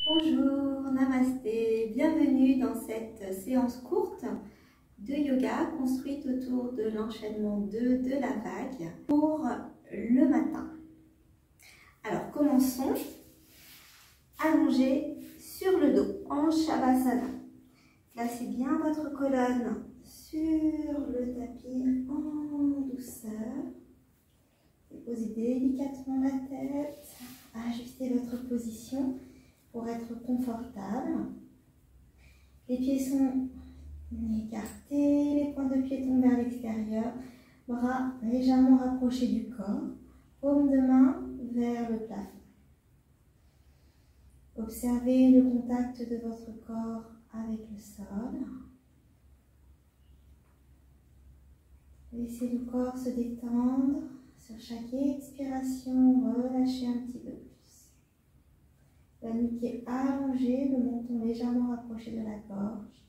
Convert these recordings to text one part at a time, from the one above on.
Bonjour, namasté, bienvenue dans cette séance courte de yoga construite autour de l'enchaînement 2 de la vague pour le matin. Alors commençons, allongé sur le dos en Shavasana. Placez bien votre colonne sur le tapis en douceur. Déposez délicatement la tête, ajustez votre position pour être confortable. Les pieds sont écartés, les pointes de pied tombent vers l'extérieur, bras légèrement rapprochés du corps, paume de main vers le plafond. Observez le contact de votre corps avec le sol. Laissez le corps se détendre. Sur chaque expiration, relâchez un petit peu plus. La nuque est allongée, le menton légèrement rapproché de la gorge.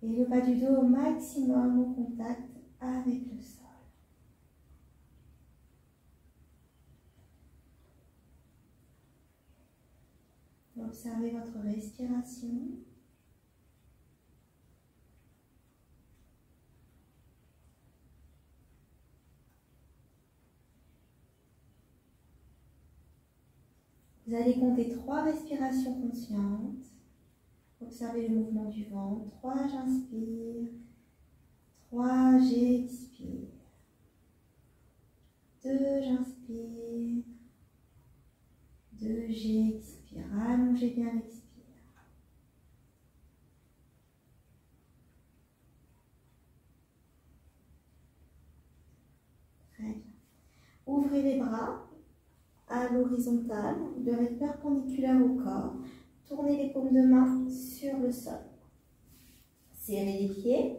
Et le bas du dos au maximum au contact avec le sol. Observez votre respiration. Vous allez compter 3 respirations conscientes. Observez le mouvement du ventre. 3, j'inspire. 3, j'expire. 2, j'inspire. 2, j'expire. Allongez bien l'expire. Très bien. Ouvrez les bras à l'horizontale, ils doivent être perpendiculaires au corps. Tournez les paumes de main sur le sol. Serrez les pieds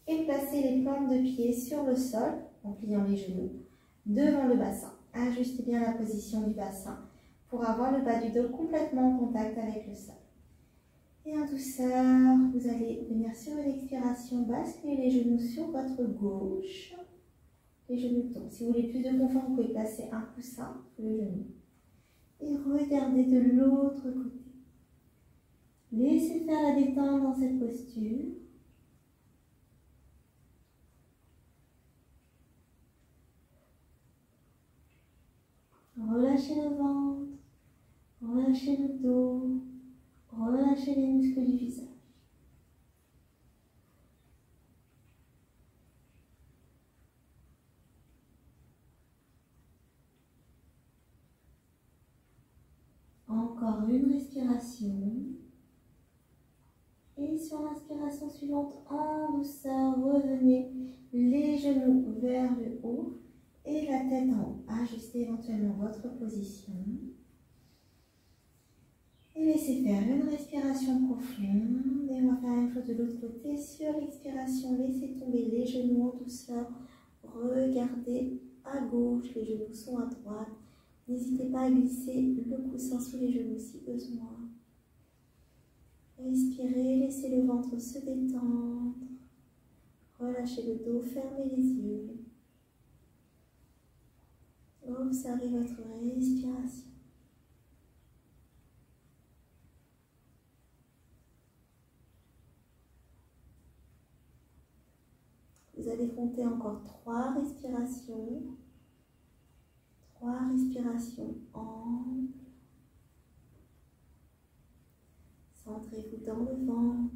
et placez les plantes de pied sur le sol en pliant les genoux devant le bassin. Ajustez bien la position du bassin pour avoir le bas du dos complètement en contact avec le sol. Et en douceur, vous allez venir sur une expiration, basculer les genoux sur votre gauche. Les genoux tombent. Si vous voulez plus de confort, vous pouvez placer un coussin sous le genou. Et regardez de l'autre côté. Laissez faire la détente dans cette posture. Relâchez le ventre, relâchez le dos, relâchez les muscles du visage. Encore une respiration. Et sur l'inspiration suivante, en douceur, revenez les genoux vers le haut et la tête en haut. Ajustez éventuellement votre position. Et laissez faire une respiration profonde. Et on va faire la même chose de l'autre côté. Sur l'expiration, laissez tomber les genoux en douceur. Regardez à gauche, les genoux sont à droite. N'hésitez pas à glisser le coussin sous les genoux si besoin. Respirez, laissez le ventre se détendre. Relâchez le dos, fermez les yeux. Observez votre respiration. Vous allez compter encore 3 respirations. 3 respirations amples. Centrez-vous dans le ventre.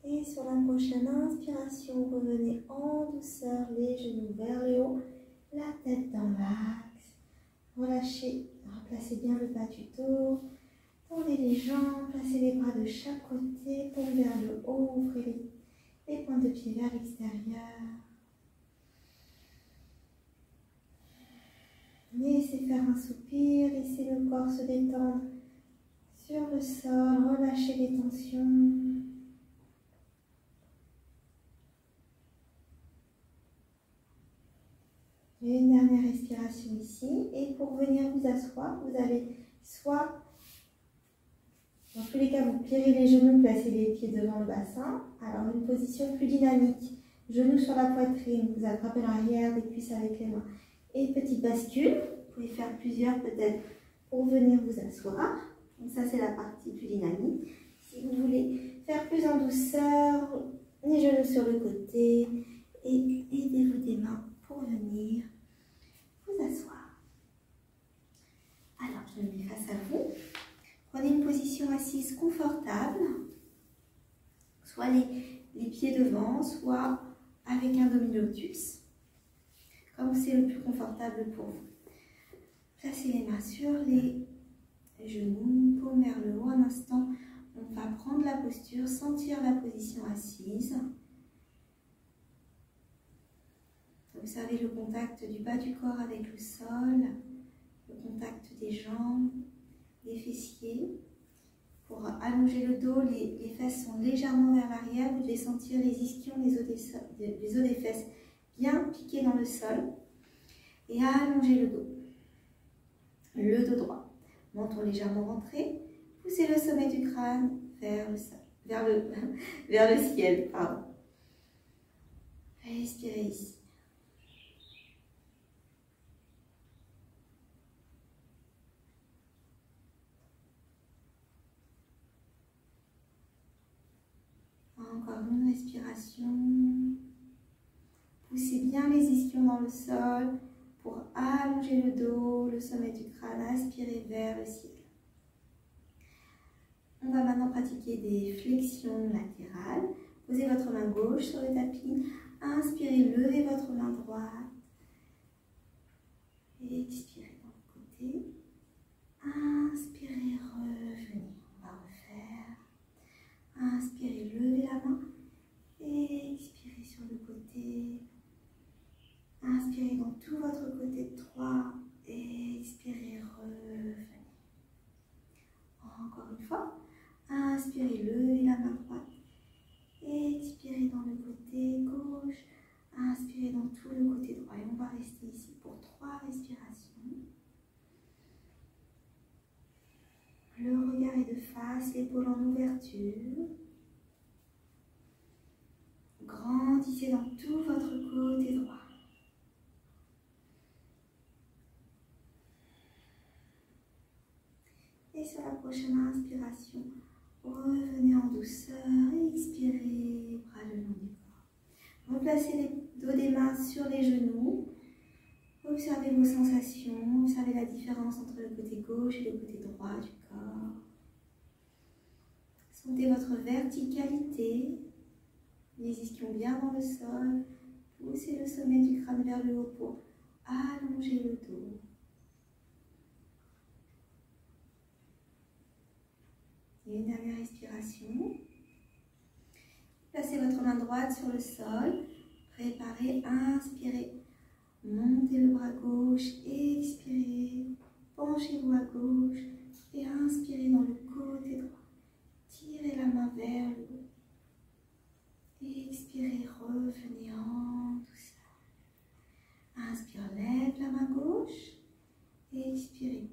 Et sur la prochaine inspiration, revenez en douceur, les genoux vers le haut, la tête dans l'axe. Relâchez, replacez bien le bas du dos. Tendez les jambes, placez les bras de chaque côté, tombez vers le haut, ouvrez les pointes de pied vers l'extérieur. Laissez faire un soupir, laissez le corps se détendre sur le sol, relâchez les tensions. Une dernière respiration ici. Et pour venir vous asseoir, vous allez soit Dans tous les cas, vous plierez les genoux, placez les pieds devant le bassin. Alors, une position plus dynamique. Genoux sur la poitrine, vous attrapez l'arrière des cuisses avec les mains. Et petite bascule, vous pouvez faire plusieurs peut-être pour venir vous asseoir. Donc ça, c'est la partie plus dynamique. Si vous voulez faire plus en douceur, les genoux sur le côté et aidez-vous des mains pour venir vous asseoir. Alors, je me mets face à vous. Prenez une position assise confortable, soit les pieds devant, soit avec un demi-lotus, comme c'est le plus confortable pour vous. Placez les mains sur les genoux, paume vers le haut. Un instant, on va prendre la posture, sentir la position assise. Observez le contact du bas du corps avec le sol, le contact des jambes, des fessiers. Pour allonger le dos, les fesses sont légèrement vers l'arrière. Vous devez sentir les ischions des os des fesses bien piqués dans le sol. Et allonger le dos. Le dos droit. Menton légèrement rentré. Poussez le sommet du crâne vers le sol, vers le ciel. Pardon. Respirez ici. Encore une respiration. Poussez bien les ischions dans le sol pour allonger le dos, le sommet du crâne, aspirer vers le ciel. On va maintenant pratiquer des flexions latérales. Posez votre main gauche sur le tapis. Inspirez, levez votre main droite. Expirez dans le côté. Inspirez, revenez. On va refaire. Inspirez, levez la main. Expirez sur le côté. Inspirez dans tout votre côté droit. Expirez, revenez. Encore une fois. Inspirez, levez la main droite. Expirez dans le côté gauche. Inspirez dans tout le côté droit. Et on va rester ici pour 3 respirations. Le regard est de face, l'épaule en ouverture. Grandissez dans tout votre côté droit. Et sur la prochaine inspiration, revenez en douceur, expirez, bras le long du corps. Replacez les dos des mains sur les genoux. Observez vos sensations, observez la différence entre le côté gauche et le côté droit du corps. Sentez votre verticalité, les ischions bien dans le sol. Poussez le sommet du crâne vers le haut pour allonger le dos. Et une dernière respiration. Placez votre main droite sur le sol. Préparez, inspirez. Montez le bras gauche, expirez. Penchez-vous à gauche et inspirez dans le côté droit. Tirez la main vers le haut. Expirez, revenez en douceur. Inspire, lève la main gauche. Expirez.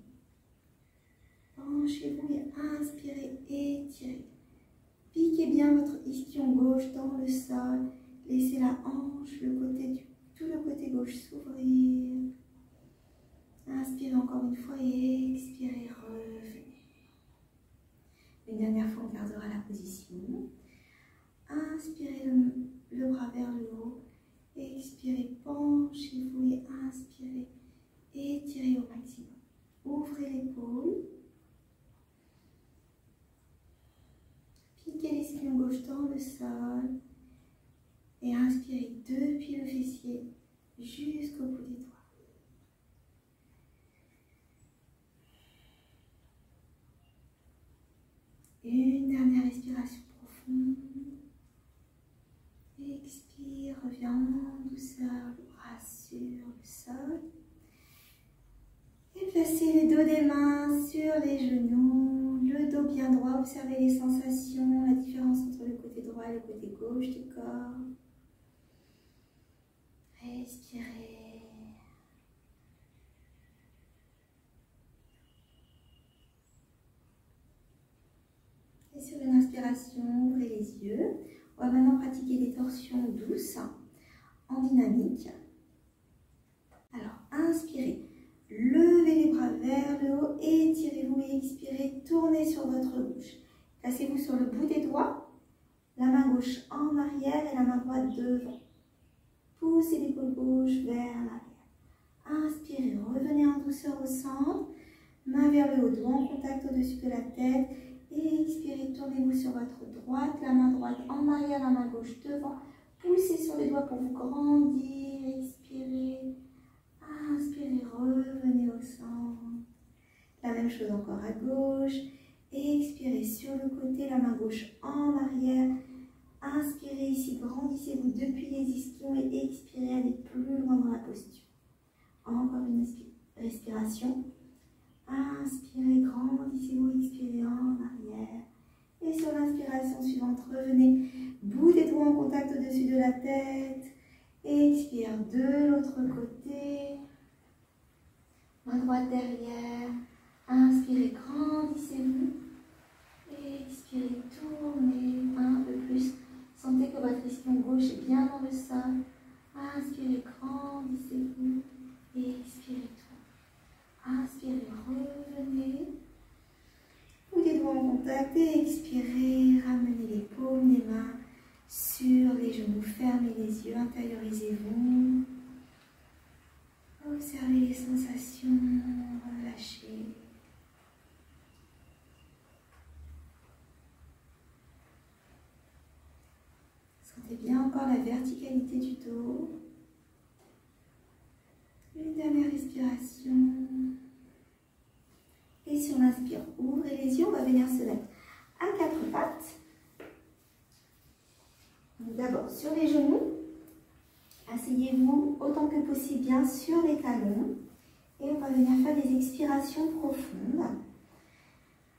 Penchez-vous et inspirez, étirez. Piquez bien votre ischion gauche dans le sol. Laissez la hanche, tout le côté gauche s'ouvrir. Inspirez encore une fois et expirez, revenez. Une dernière fois, on gardera la position. Inspirez le bras vers le haut. Expirez, penchez-vous et inspirez. Étirez au maximum. Ouvrez l'épaule. Piquez l'ischion gauche dans le sol. Et inspirez depuis le fessier jusqu'au bout des doigts. Une dernière respiration profonde. Expire, reviens en douceur, le bras sur le sol. Et placez les dos des mains sur les genoux, le dos bien droit. Observez les sensations, la différence entre le côté droit et le côté gauche du corps. Respirez. inspiration, ouvrez les yeux. On va maintenant pratiquer des torsions douces en dynamique. Alors, inspirez. Levez les bras vers le haut, étirez-vous et expirez. Tournez sur votre bouche. Placez-vous sur le bout des doigts. La main gauche en arrière et la main droite devant. Poussez l'épaule gauche vers l'arrière. Inspirez, revenez en douceur au centre. Main vers le haut, doigt en contact au-dessus de la tête. Et expirez, tournez-vous sur votre droite. La main droite en arrière, la main gauche devant. Poussez sur les doigts pour vous grandir. Expirez. Inspirez, revenez au centre. La même chose encore à gauche. Expirez sur le côté, la main gauche en arrière. Inspirez ici, grandissez-vous depuis les ischions et expirez, allez plus loin dans la posture. Encore une respiration. Inspirez, grandissez-vous, expirez en arrière. Et sur l'inspiration suivante, revenez, bout des doigts en contact au-dessus de la tête. Expire de l'autre côté. Main droite derrière. Inspirez, grandissez-vous. Expirez, tournez un peu plus. Sentez que votre ischion gauche est bien dans le sol. Inspirez, grandissez-vous. Expirez, tournez. Inspirez, revenez. Bout des doigts en contact. Et expirez, ramenez les paumes des mains sur les genoux. Fermez les yeux, intériorisez-vous. Observez les sensations, relâchez. Sentez bien encore la verticalité du dos. Une dernière respiration. Et sur l'inspire, ouvrez les yeux, on va venir se mettre à quatre pattes. D'abord sur les genoux. Asseyez-vous autant que possible bien sur les talons et on va venir faire des expirations profondes,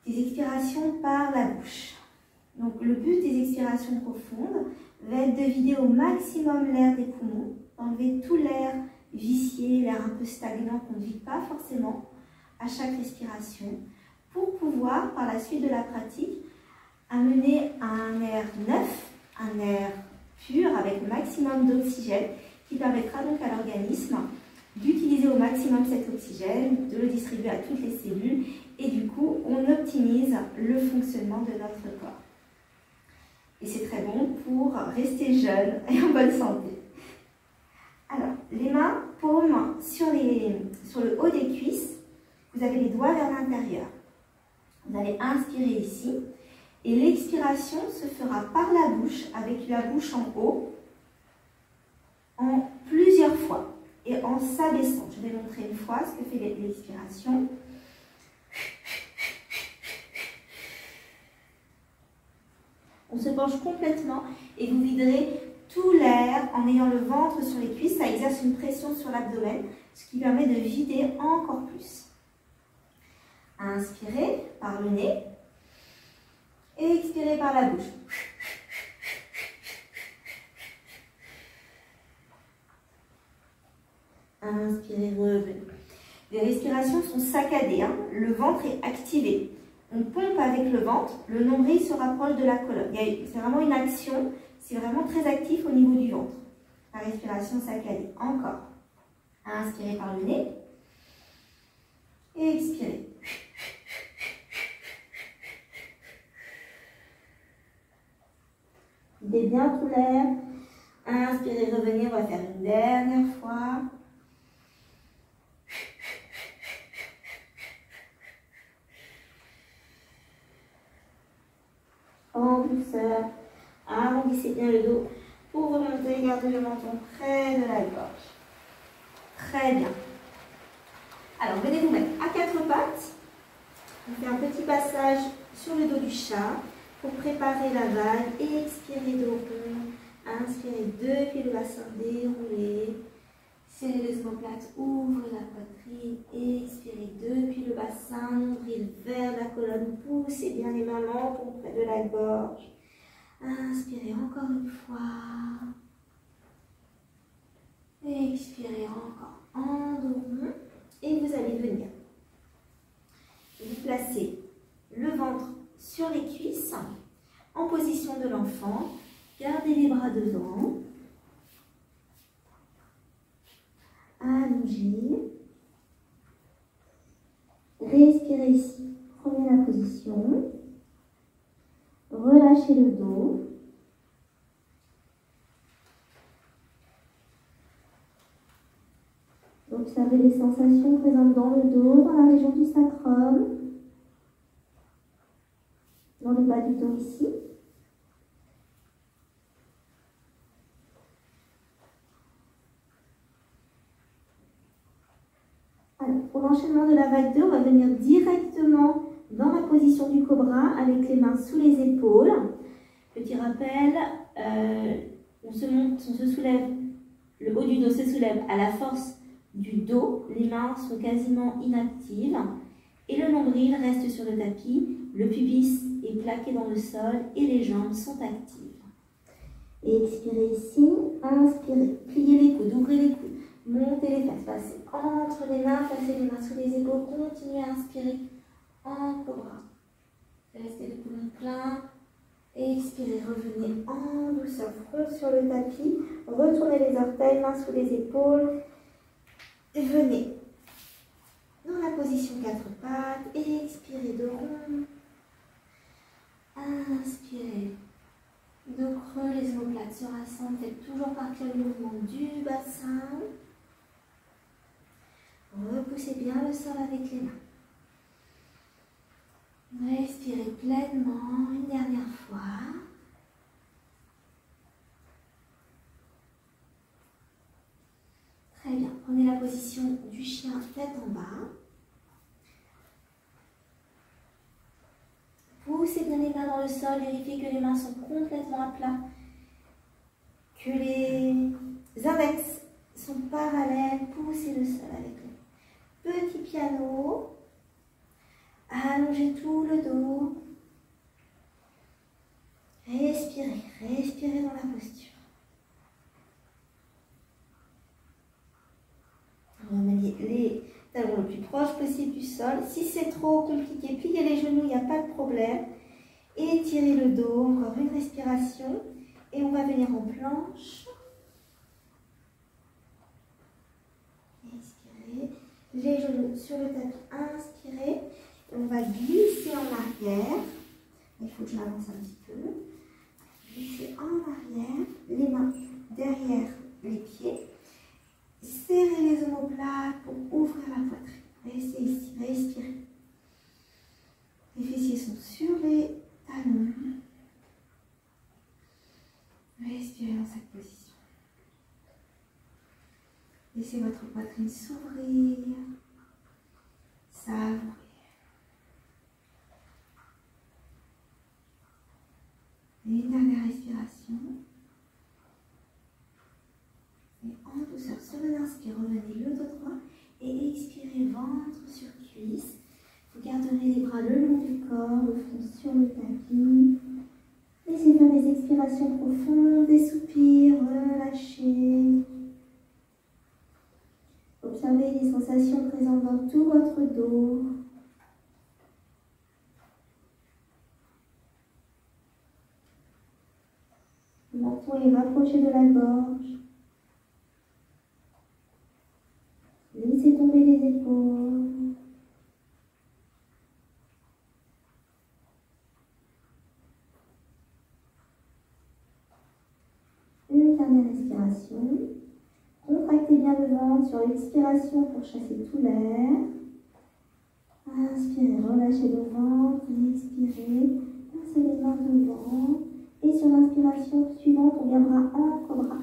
des expirations par la bouche. Donc le but des expirations profondes va être de vider au maximum l'air des poumons, d'enlever tout l'air vicié, l'air un peu stagnant qu'on ne vide pas forcément à chaque respiration, pour pouvoir par la suite de la pratique amener un air neuf, un air pur avec le maximum d'oxygène qui permettra donc à l'organisme d'utiliser au maximum cet oxygène, de le distribuer à toutes les cellules et du coup on optimise le fonctionnement de notre corps. Et c'est très bon pour rester jeune et en bonne santé. Alors, les mains, paumes sur le haut des cuisses, vous avez les doigts vers l'intérieur. Vous allez inspirer ici. Et l'expiration se fera par la bouche, avec la bouche en haut, en plusieurs fois et en s'abaissant. Je vais montrer une fois ce que fait l'expiration. On se penche complètement et vous viderez tout l'air en ayant le ventre sur les cuisses. Ça exerce une pression sur l'abdomen, ce qui permet de vider encore plus. Inspirez par le nez. Et expirez par la bouche. Inspirez, revenez. Les respirations sont saccadées, hein. Le ventre est activé. On pompe avec le ventre, le nombril se rapproche de la colonne. C'est vraiment une action, c'est vraiment très actif au niveau du ventre. La respiration saccadée. Encore. Inspirez par le nez. Et expirez. Videz bien tout l'air. Inspirez, revenez, on va faire une dernière fois. En douceur. Arrondissez bien le dos pour remonter, gardez le menton près de la gorge. Très bien. Alors, venez vous mettre à quatre pattes. On fait un petit passage sur le dos du chat pour préparer la vague. Expirez de rond. Inspirez depuis le bassin, déroulez. Serrez les omoplates, ouvrez la poitrine. Expirez depuis le bassin, nombril vers la colonne. Poussez bien les mamans pour près de la gorge. Inspirez encore une fois. Expirez encore en dos rond. Et vous allez venir vous placer le ventre sur les cuisses. de l'enfant. Gardez les bras devant. Allongez. Respirez ici. Prenez la position. Relâchez le dos. Observez les sensations présentes dans le dos, dans la région du sacrum, dans le bas du dos ici. Alors, pour l'enchaînement de la vague 2, on va venir directement dans la position du cobra avec les mains sous les épaules. Petit rappel, on se soulève, le haut du dos se soulève à la force du dos, les mains sont quasiment inactives et le nombril reste sur le tapis, le pubis est plaqué dans le sol et les jambes sont actives. Et expirez ici, inspirez, pliez les coudes, ouvrez les coudes, montez les fesses, passez entre les mains, passez les mains sous les épaules, continuez à inspirer en cobra. Restez le poumon plein, expirez, revenez en douceur, front sur le tapis, retournez les orteils, mains sous les épaules. Venez dans la position 4 pattes, expirez de rond, inspirez, dos creux, les omoplates se rassemblent, faites toujours partir le mouvement du bassin, repoussez bien le sol avec les mains, respirez pleinement une dernière fois. Très bien, prenez la position du chien tête en bas. Poussez bien les mains dans le sol, vérifiez que les mains sont complètement à plat, que les index sont parallèles, poussez le sol avec les petits pianos, allongez tout le dos, respirez, respirez dans la posture. Remettez les talons le plus proche possible du sol. Si c'est trop compliqué, pliez les genoux, il n'y a pas de problème. Étirez le dos, encore une respiration. Et on va venir en planche. Expirez. Les genoux sur le tapis, inspirez. Et on va glisser en arrière. Il faut que je m'avance un petit peu. Glisser en arrière. Les mains derrière les pieds. Serrez les omoplates pour ouvrir la poitrine. Restez ici, respirez. Les fessiers sont sur les talons. Respirez dans cette position. Laissez votre poitrine s'ouvrir. Savourez. Une dernière respiration. Et en douceur, sur l'inspire, revenez le dos droit et expirez ventre sur cuisse. Vous garderez les bras le long du corps, le front sur le tapis. Laissez faire des expirations profondes, des soupirs, relâchez. Observez les sensations présentes dans tout votre dos. Le menton est rapproché de la gorge. Laissez tomber les épaules. Une dernière respiration. Contractez bien le ventre sur l'expiration pour chasser tout l'air. Inspirez, relâchez le ventre. Expirez, passez les mains devant. Et sur l'inspiration suivante, on viendra en cobra.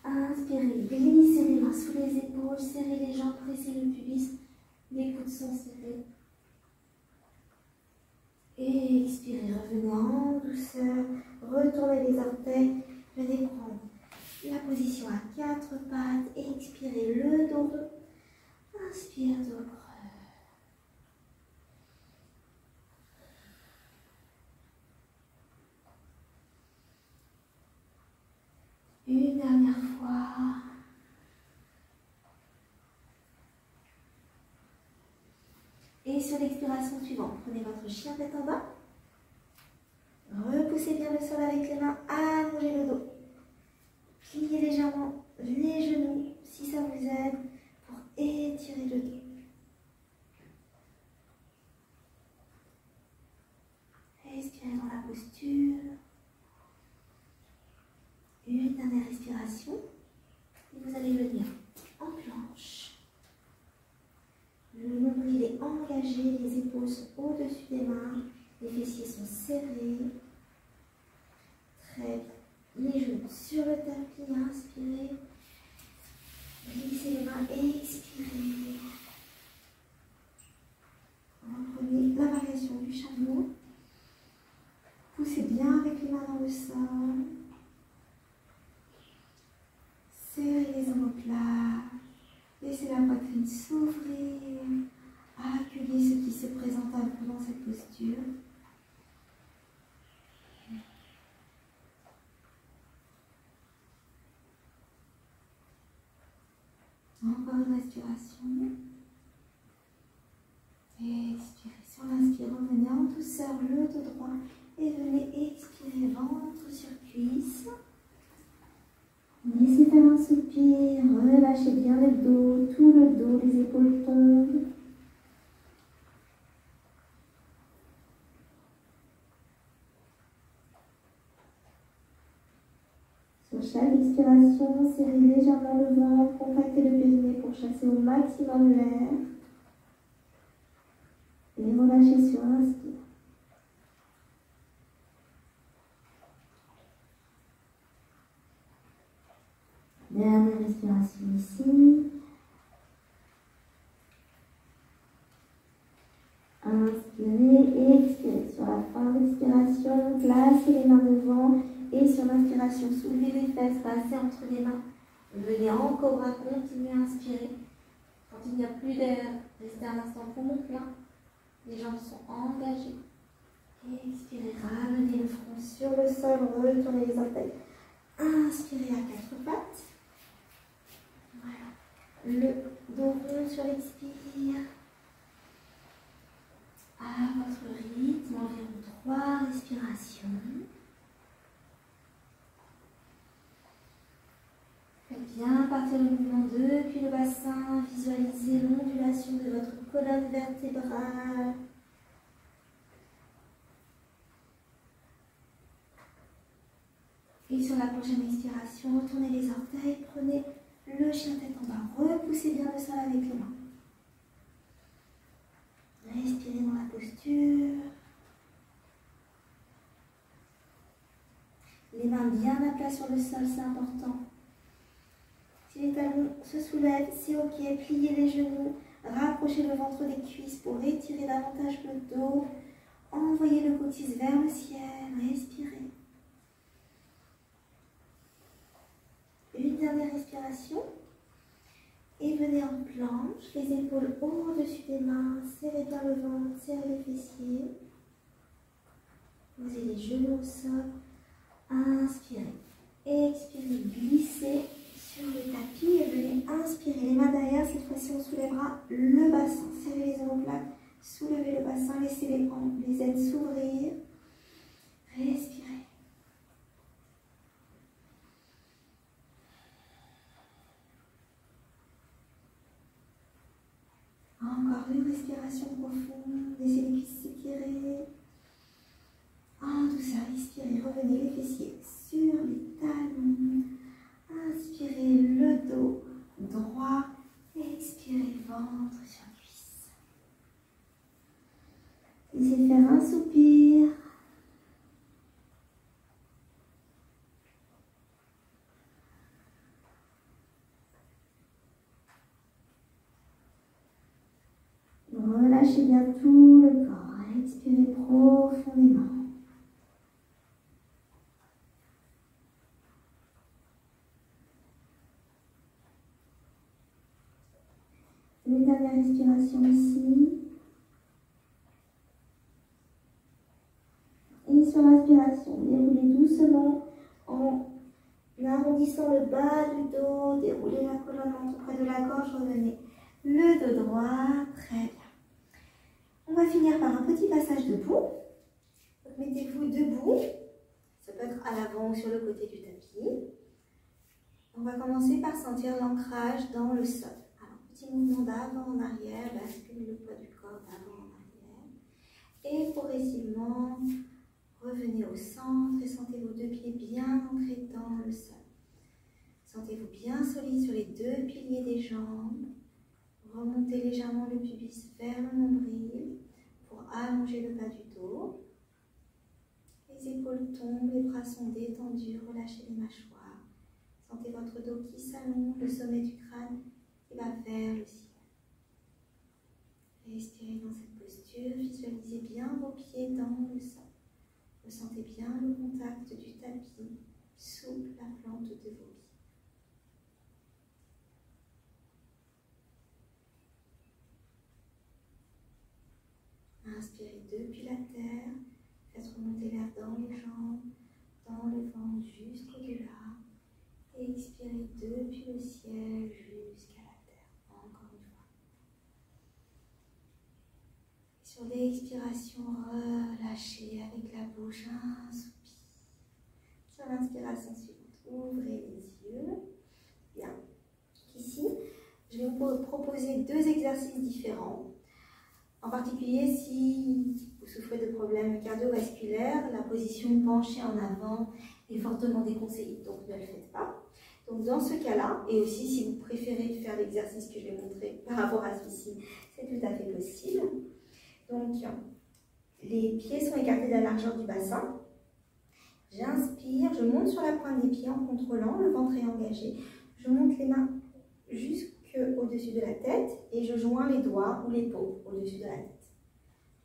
Inspirez, glissez les mains sous les épaules, serrez les jambes, pressez le pubis, les coudes sont serrés. Et expirez, revenez en douceur, retournez les orteils, venez prendre la position à 4 pattes, et expirez le dos rond, inspire dos creux. Une dernière fois. Et sur l'expiration suivante, prenez votre chien tête en bas. Repoussez repoussez bien le sol avec les mains, allongez le dos. Pliez légèrement les genoux si ça vous aide pour étirer le dos. Respirez dans la posture. Une dernière respiration. Et vous allez venir en planche. Le nombril est engagé, les épaules sont au-dessus des mains, les fessiers sont serrés. Très bien. Les genoux sur le tapis, inspirez. Glissez les mains, expirez. Reprenez la variation du chameau. Poussez bien avec les mains dans le sol. Serrez les omoplates. Laissez la poitrine s'ouvrir. Accueillez ce qui se présente à vous dans cette posture. Encore une respiration. Expirez. Sur l'inspire, revenez en douceur le dos droit et venez expirer ventre sur cuisse. Laissez faire un soupir, relâchez bien le dos, tout le dos, les épaules tombent. Sur chaque expiration, serrez légèrement le ventre, contractez le périnée pour chasser au maximum l'air. Et relâchez sur l'inspire. Dernière respiration ici. Inspirez, expirez. Sur la fin de l'expiration, placez les mains devant. Et sur l'inspiration, soulevez les fesses, passez entre les mains. Venez en cobra, continuez à inspirer. Quand il n'y a plus d'air, restez un instant poumon plein. Les jambes sont engagées. Expirez, ramenez le front sur le sol, retournez les orteils. Inspirez à quatre pattes. Voilà. Le dos rond sur l'expire. À votre rythme, environ 3 respirations. Faites bien partir le mouvement depuis le bassin. Visualisez l'ondulation de votre colonne vertébrale. Et sur la prochaine expiration, retournez les orteils, prenez le chien tête en bas, repoussez bien le sol avec les mains. Respirez dans la posture. Les mains bien à plat sur le sol, c'est important. Si les talons se soulèvent, c'est ok. Pliez les genoux, rapprochez le ventre des cuisses pour étirer davantage le dos. Envoyez le coccyx vers le ciel, respirez. Une dernière respiration. Et venez en planche, les épaules au-dessus des mains, serrez bien le ventre, serrez les fessiers. Posez les genoux au sol. Inspirez. Expirez, glissez sur le tapis et venez inspirer. Les mains derrière, cette fois-ci on soulèvera le bassin. Serrez les omoplates, soulevez le bassin, laissez les ailes s'ouvrir. Respirez. Encore une respiration profonde, laissez les cuisses s'étirer. En douceur, expirez, revenez les fessiers sur les talons. Inspirez le dos droit, expirez ventre sur cuisse. Laissez faire un soupir. Relâchez bien tout le corps. Expirez profondément. Une dernière respiration ici. Et sur l'inspiration, déroulez doucement en arrondissant le bas du dos. Déroulez la colonne tout près de la gorge. Revenez le dos droit. Très bien. On va finir par un petit passage debout. Mettez-vous debout. peut être à l'avant ou sur le côté du tapis. On va commencer par sentir l'ancrage dans le sol. Alors, petit mouvement d'avant en arrière, bascule le poids du corps d'avant en arrière. Et progressivement, revenez au centre et sentez vos deux pieds bien ancrés dans le sol. Sentez-vous bien solide sur les deux piliers des jambes. Remontez légèrement le pubis vers le nombril pour allonger le bas du dos. Les épaules tombent, les bras sont détendus, relâchez les mâchoires. Sentez votre dos qui s'allonge, le sommet du crâne qui va vers le ciel. Respirez dans cette posture, visualisez bien vos pieds dans le sol. Ressentez bien le contact du tapis sous la plante de vos pieds. Inspirez depuis la terre, faites remonter l'air dans les jambes, dans le ventre jusqu'au-delà. Et expirez depuis le ciel jusqu'à la terre. Encore une fois. Sur l'expiration, relâchez avec la bouche un soupir. Sur l'inspiration suivante, ouvrez les yeux. Bien. Ici, je vais vous proposer deux exercices différents. En particulier, si vous souffrez de problèmes cardiovasculaires, la position penchée en avant est fortement déconseillée, donc ne le faites pas. Donc dans ce cas-là, et aussi si vous préférez faire l'exercice que je vais montrer par rapport à celui-ci, c'est tout à fait possible. Donc les pieds sont écartés de la largeur du bassin. J'inspire, je monte sur la pointe des pieds en contrôlant, le ventre est engagé. Je monte les mains jusqu'au-dessus de la tête et je joins les doigts ou les paumes au-dessus de la tête.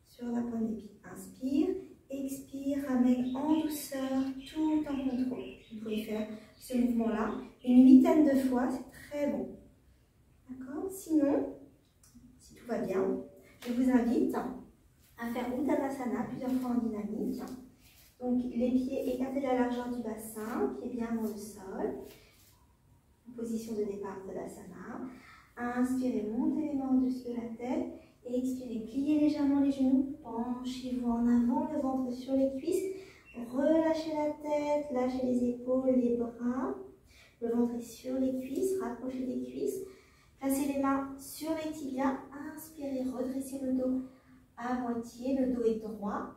Sur la pointe des pieds, inspire, expire, ramène en douceur, tout en contrôle. Vous pouvez faire ce mouvement-là une huitaine de fois, c'est très bon. D'accord? Sinon, si tout va bien, je vous invite à faire Uttanasana plusieurs fois en dynamique. Donc les pieds écartés de la largeur du bassin, pieds bien dans le sol. Position de départ de l'asana. Inspirez, montez les mains au-dessus de la tête. Et expirez, pliez légèrement les genoux. Penchez-vous en avant, le ventre sur les cuisses. Relâchez la tête, lâchez les épaules, les bras. Le ventre est sur les cuisses, rapprochez les cuisses. Placez les mains sur les tibias. Inspirez, redressez le dos à moitié. Le dos est droit.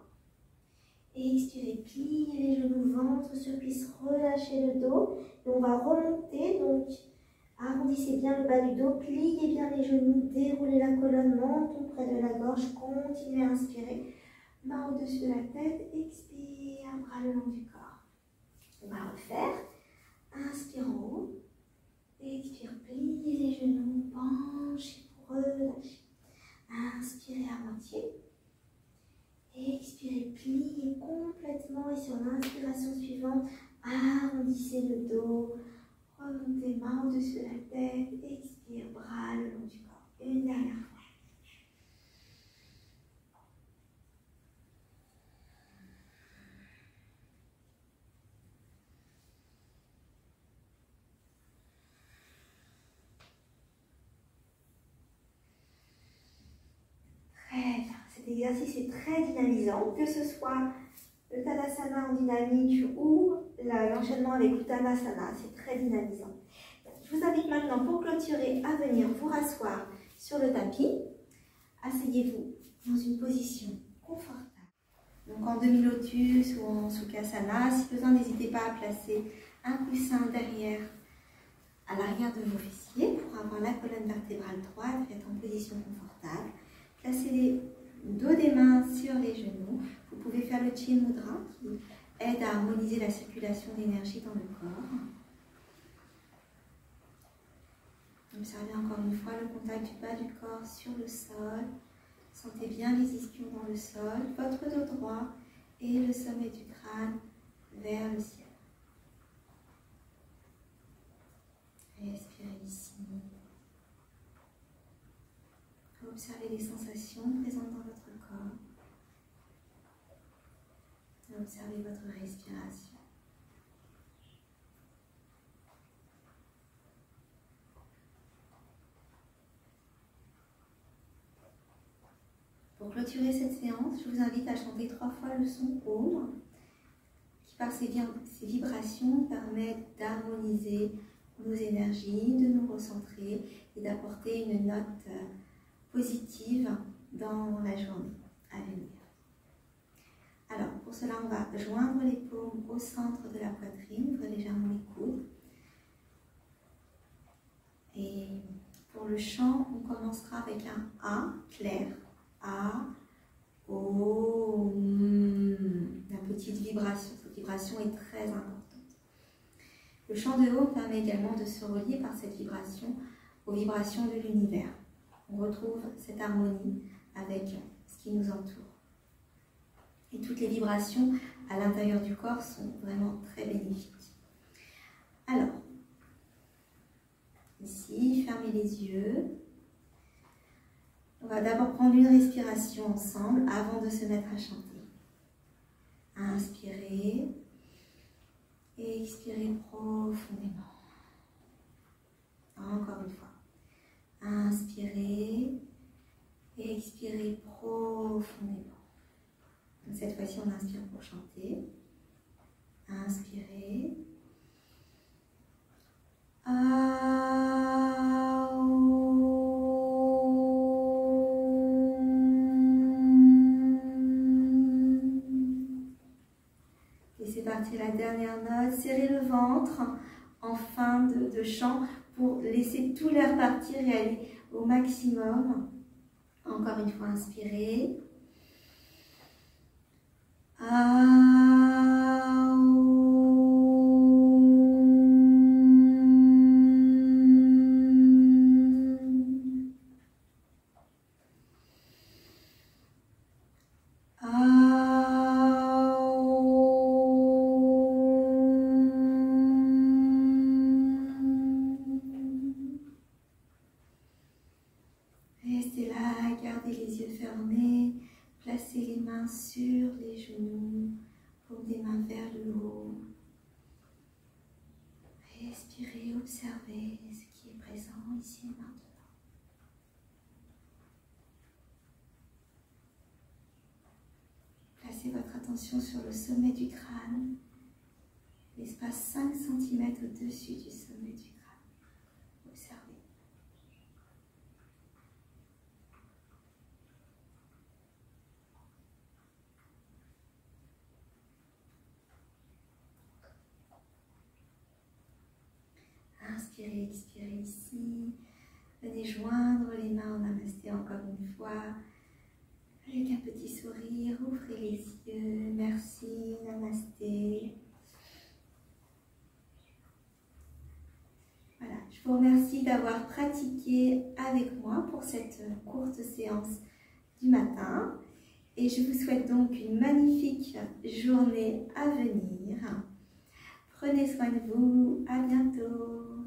Et expirez, pliez les genoux, ventre sur cuisse, relâchez le dos. Et on va remonter, donc arrondissez bien le bas du dos, pliez bien les genoux, déroulez la colonne, menton près de la gorge, continuez à inspirer. Main au-dessus de la tête, expire, bras le long du corps. On va refaire. Inspire en haut, expire, pliez les genoux, penchez pour relâcher. Inspirez à moitié. Expirez, pliez complètement et sur l'inspiration suivante, arrondissez le dos, remontez main au-dessus de la tête, expire, bras le long du corps. Une dernière fois. Très bien, cet exercice est très dynamisant, que ce soit le Tadasana en dynamique ou l'enchaînement avec Uttanasana, c'est très dynamisant. Je vous invite maintenant pour clôturer à venir vous rasseoir sur le tapis. Asseyez-vous dans une position confortable. Donc en demi-lotus ou en Sukhasana, si besoin, n'hésitez pas à placer un coussin derrière, à l'arrière de vos fessiers pour avoir la colonne vertébrale droite et être en position confortable. Placez les dos des mains sur les genoux. Vous pouvez faire le Chin Mudra qui aide à harmoniser la circulation d'énergie dans le corps. Observez encore une fois le contact du bas du corps sur le sol. Sentez bien les ischions dans le sol, votre dos droit et le sommet du crâne vers le ciel. Respirez ici. Observez les sensations présentes dans votre corps. Observez votre respiration. Pour clôturer cette séance, je vous invite à chanter 3 fois le son Om, qui par ces vibrations permettent d'harmoniser nos énergies, de nous recentrer et d'apporter une note positive dans la journée à venir. Alors, pour cela, on va joindre les paumes au centre de la poitrine, ouvrir légèrement les coudes. Et pour le chant, on commencera avec un A clair. A, O, la petite vibration. Cette vibration est très importante. Le chant de haut permet également de se relier par cette vibration aux vibrations de l'univers. On retrouve cette harmonie avec ce qui nous entoure. Et toutes les vibrations à l'intérieur du corps sont vraiment très bénéfiques. Alors, ici, fermez les yeux. On va d'abord prendre une respiration ensemble avant de se mettre à chanter. Inspirez et expirez profondément. Encore une fois. Inspirez et expirez profondément. Cette fois-ci, on inspire pour chanter. Inspirez. Et c'est parti, la dernière note. Serrez le ventre en fin de chant pour laisser tout l'air partir et aller au maximum. Encore une fois, inspirez. Restez là, gardez les yeux fermés. Placez les mains sur les genoux, paume des mains vers le haut. Respirez, observez ce qui est présent ici et maintenant. Placez votre attention sur le sommet du crâne, l'espace 5 cm au-dessus du sommet du crâne. Observez. Inspirez, expirez ici. Venez joindre les mains en namasté encore une fois. Avec un petit sourire, ouvrez les yeux. Merci, namasté. Voilà, je vous remercie d'avoir pratiqué avec moi pour cette courte séance du matin. Et je vous souhaite donc une magnifique journée à venir. Prenez soin de vous. À bientôt.